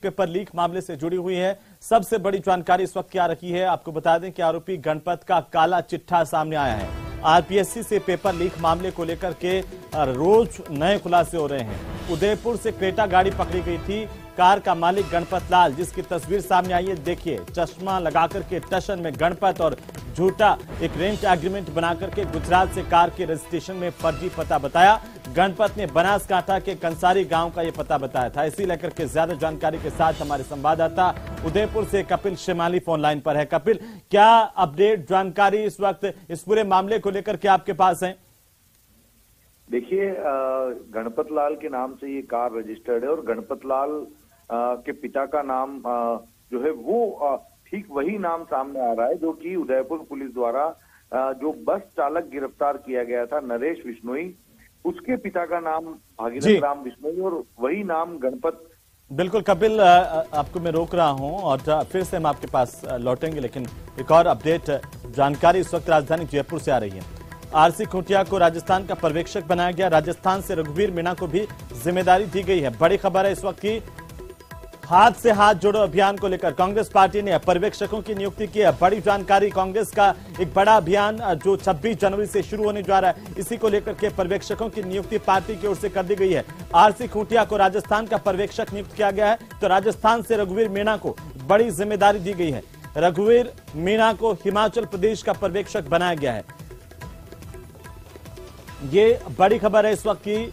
Paper leak मामले से जुड़ी हुई है। सबसे बड़ी जानकारी इस वक्त क्या रखी है, आपको बता दें कि आरोपी गणपत का काला चिट्ठा सामने आया है। आरपीएससी से पेपर लीक मामले को लेकर के रोज नए खुलासे हो रहे हैं। उदयपुर से क्रेटा गाड़ी पकड़ी गई थी। कार का मालिक गणपत लाल, जिसकी तस्वीर सामने आई है, देखिए चश्मा लगाकर के टशन में गणपत और झूठा एक रेंट एग्रीमेंट बनाकर के गुजरात से कार के रजिस्ट्रेशन में फर्जी पता बताया। गणपत ने बनासकांठा के कंसारी गांव का यह पता बताया था। इसी लेकर के ज्यादा जानकारी के साथ हमारे संवाददाता उदयपुर से कपिल शेमाली फोन लाइन पर है। कपिल, क्या अपडेट जानकारी इस वक्त इस पूरे मामले को लेकर के आपके पास है? देखिए, गणपत लाल के नाम से ये कार रजिस्टर्ड है और गणपत लाल के पिता का नाम जो है वो ठीक वही नाम सामने आ रहा है जो कि उदयपुर पुलिस द्वारा जो बस चालक गिरफ्तार किया गया था नरेश बिश्नोई, उसके पिता का नाम भागीरथ राम बिश्नोई और वही नाम गणपत। बिल्कुल कपिल, आपको मैं रोक रहा हूं और फिर से हम आपके पास लौटेंगे, लेकिन एक और अपडेट जानकारी इस वक्त राजधानी जयपुर से आ रही है। आरसी खूंटिया को राजस्थान का पर्यवेक्षक बनाया गया। राजस्थान से रघुवीर मीणा को भी जिम्मेदारी दी गई है। बड़ी खबर है इस वक्त की, हाथ से हाथ जोड़ो अभियान को लेकर कांग्रेस पार्टी ने पर्यवेक्षकों की नियुक्ति की है। बड़ी जानकारी, कांग्रेस का एक बड़ा अभियान जो 26 जनवरी से शुरू होने जा रहा है, इसी को लेकर के पर्यवेक्षकों की नियुक्ति पार्टी की ओर से कर दी गई है। आरसी खूंटिया को राजस्थान का पर्यवेक्षक नियुक्त किया गया है, तो राजस्थान से रघुवीर मीणा को बड़ी जिम्मेदारी दी गई है। रघुवीर मीणा को हिमाचल प्रदेश का पर्यवेक्षक बनाया गया है। ये बड़ी खबर है इस वक्त की।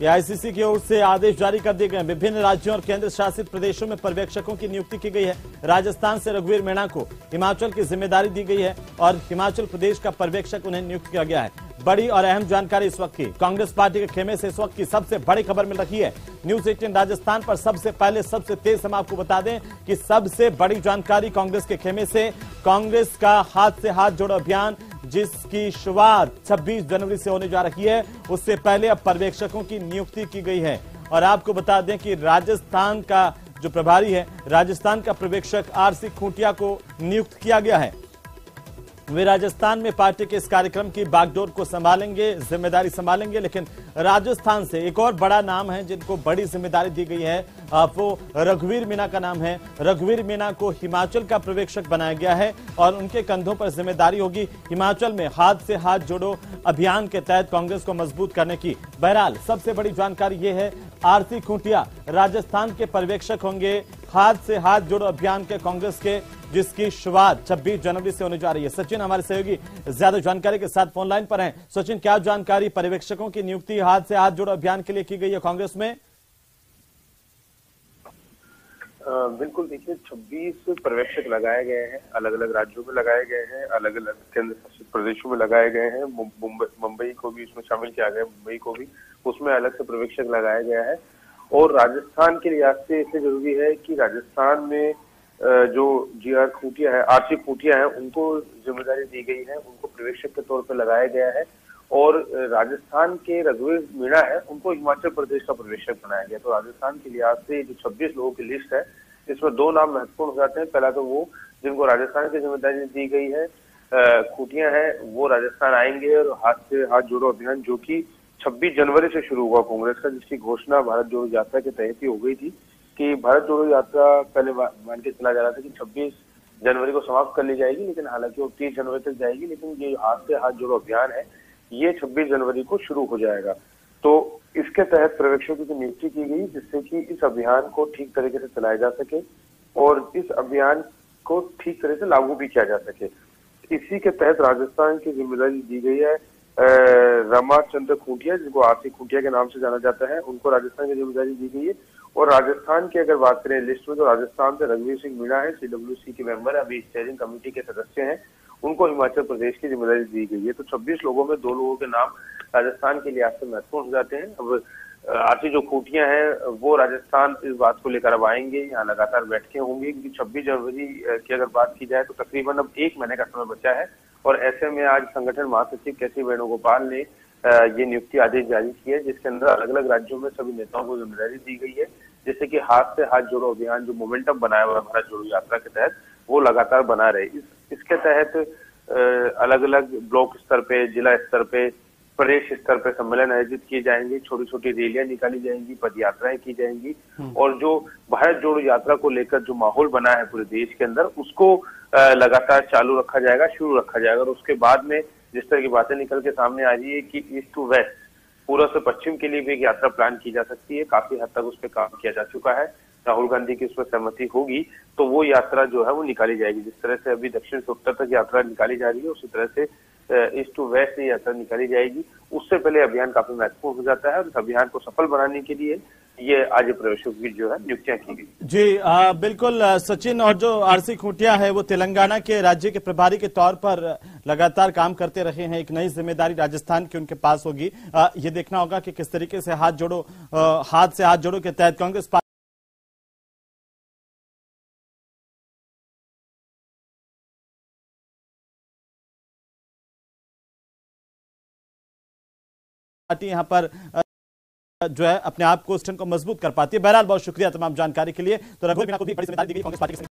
एआईसीसी की ओर से आदेश जारी कर दिए गए। विभिन्न राज्यों और केंद्र शासित प्रदेशों में पर्यवेक्षकों की नियुक्ति की गई है। राजस्थान से रघुवीर मीणा को हिमाचल की जिम्मेदारी दी गई है और हिमाचल प्रदेश का पर्यवेक्षक उन्हें नियुक्त किया गया है। बड़ी और अहम जानकारी इस वक्त की, कांग्रेस पार्टी के खेमे से इस वक्त की सबसे बड़ी खबर मिल रही है। न्यूज 18 राजस्थान पर सबसे पहले सबसे तेज हम आपको बता दें कि सबसे बड़ी जानकारी कांग्रेस के खेमे से, कांग्रेस का हाथ से हाथ जोड़ो अभियान जिसकी शुरुआत 26 जनवरी से होने जा रही है, उससे पहले अब पर्यवेक्षकों की नियुक्ति की गई है। और आपको बता दें कि राजस्थान का जो प्रभारी है, राजस्थान का पर्यवेक्षक आरसी खूंटिया को नियुक्त किया गया है। वे राजस्थान में पार्टी के इस कार्यक्रम की बागडोर को संभालेंगे, जिम्मेदारी संभालेंगे। लेकिन राजस्थान से एक और बड़ा नाम है जिनको बड़ी जिम्मेदारी दी गई है, वो रघुवीर मीणा का नाम है। रघुवीर मीणा को हिमाचल का पर्यवेक्षक बनाया गया है और उनके कंधों पर जिम्मेदारी होगी हिमाचल में हाथ से हाथ जोड़ो अभियान के तहत कांग्रेस को मजबूत करने की। बहरहाल सबसे बड़ी जानकारी ये है, आरसी खूंटिया राजस्थान के पर्यवेक्षक होंगे हाथ से हाथ जोड़ो अभियान के कांग्रेस के, जिसकी शुरुआत 26 जनवरी से होने जा रही है। सचिन हमारे सहयोगी ज्यादा जानकारी के साथ फोन लाइन पर हैं। सचिन, क्या जानकारी, पर्यवेक्षकों की नियुक्ति हाथ से हाथ जोड़ो अभियान के लिए की गई है कांग्रेस में? बिल्कुल, देखिए 26 पर्यवेक्षक लगाए गए हैं, अलग अलग राज्यों में लगाए गए हैं, अलग अलग केंद्र शासित प्रदेशों में लगाए गए हैं। मुंबई को भी इसमें शामिल किया गया, मुंबई को भी उसमें अलग से पर्यवेक्षक लगाया गया है। और राजस्थान के लिहाज से इसलिए जरूरी है कि राजस्थान में जो जीआर खूंटिया है, आरसी खूंटिया है, उनको जिम्मेदारी दी गई है, उनको पर्यवेक्षक के तौर पर लगाया गया है। और राजस्थान के रघुवीर मीणा है, उनको हिमाचल प्रदेश का पर्यवेक्षक बनाया गया। तो राजस्थान के लिहाज से जो 26 लोगों की लिस्ट है, इसमें दो नाम महत्वपूर्ण हो जाते हैं। पहला तो वो जिनको राजस्थान की जिम्मेदारी दी गई है, खूंटिया है, वो राजस्थान आएंगे और हाथ से हाथ जोड़ो अभियान जो कि 26 जनवरी से शुरू हुआ कांग्रेस का, जिसकी घोषणा भारत जोड़ो यात्रा के तहत ही हो गई थी कि भारत जोड़ो यात्रा पहले मान के चला जा रहा था कि 26 जनवरी को समाप्त कर ली जाएगी, लेकिन हालांकि वो 30 जनवरी तक जाएगी। लेकिन ये हाथ से हाथ जोड़ो अभियान है, ये 26 जनवरी को शुरू हो जाएगा। तो इसके तहत पर्यवेक्षकों की नियुक्ति की गई, जिससे कि इस अभियान को ठीक तरीके से चलाया जा सके और इस अभियान को ठीक तरह से लागू भी किया जा सके। इसी के तहत राजस्थान की जिम्मेदारी दी गई है रमाचंद्र खूंटिया, जिनको आरसी खूंटिया के नाम से जाना जाता है, उनको राजस्थान की जिम्मेदारी दी गई है। और राजस्थान की अगर बात करें लिस्ट में, तो राजस्थान से रघुवीर सिंह मीणा है, सीडब्ल्यूसी के मेंबर, अभी स्टीयरिंग कमेटी के सदस्य हैं, उनको हिमाचल प्रदेश की जिम्मेदारी दी गई है। तो 26 लोगों में 2 लोगों के नाम राजस्थान के लिहाज से महत्वपूर्ण हो जाते हैं। अब आरसी जो खूंटिया हैं, वो राजस्थान इस बात को लेकर अब आएंगे, यहाँ लगातार बैठकें होंगी, क्योंकि 26 जनवरी की अगर बात की जाए तो तकरीबन अब 1 महीने का समय बचा है। और ऐसे में आज संगठन महासचिव केसी वेणुगोपाल ने ये नियुक्ति आदेश जारी किया है, जिसके अंदर अलग अलग राज्यों में सभी नेताओं को जिम्मेदारी दी गई है, जिससे कि हाथ से हाथ जोड़ो अभियान जो मोमेंटम बनाया हुआ है भारत जोड़ो यात्रा के तहत, वो लगातार बना रहे। इसके तहत अलग अलग ब्लॉक स्तर पे, जिला स्तर पे प्रदेश स्तर पर सम्मेलन आयोजित किए जाएंगे, छोटी छोटी रैलियां निकाली जाएंगी, पद यात्राएं की जाएंगी और जो भारत जोड़ो यात्रा को लेकर जो माहौल बना है पूरे देश के अंदर उसको लगातार चालू रखा जाएगा, शुरू रखा जाएगा। और उसके बाद में जिस तरह की बातें निकल के सामने आ रही है कि ईस्ट टू वेस्ट, पूर्व से पश्चिम के लिए भी एक यात्रा प्लान की जा सकती है, काफी हद तक उस पर काम किया जा चुका है। राहुल गांधी की उस पर सहमति होगी तो वो यात्रा जो है वो निकाली जाएगी। जिस तरह से अभी दक्षिण से उत्तर तक यात्रा निकाली जा रही है उसी तरह से ईस्ट टू वेस्ट यात्रा निकाली जाएगी। उससे पहले अभियान काफी महत्वपूर्ण हो जाता है और इस अभियान को सफल बनाने के लिए ये आज प्रवेशकों की जो है नियुक्तियां की गई। जी बिल्कुल सचिन, और जो आरसी खूंटिया है वो तेलंगाना के राज्य के प्रभारी के तौर पर लगातार काम करते रहे हैं। एक नई जिम्मेदारी राजस्थान की उनके पास होगी। ये देखना होगा कि किस तरीके से हाथ से हाथ जोड़ो के तहत कांग्रेस पार्टी यहाँ पर जो है अपने आप को स्टैंड को मजबूत कर पाती है। बहरहाल बहुत शुक्रिया तमाम जानकारी के लिए। तो रघुवीर मीणा को भी बड़ी जिम्मेदारी दी गई कांग्रेस पार्टी के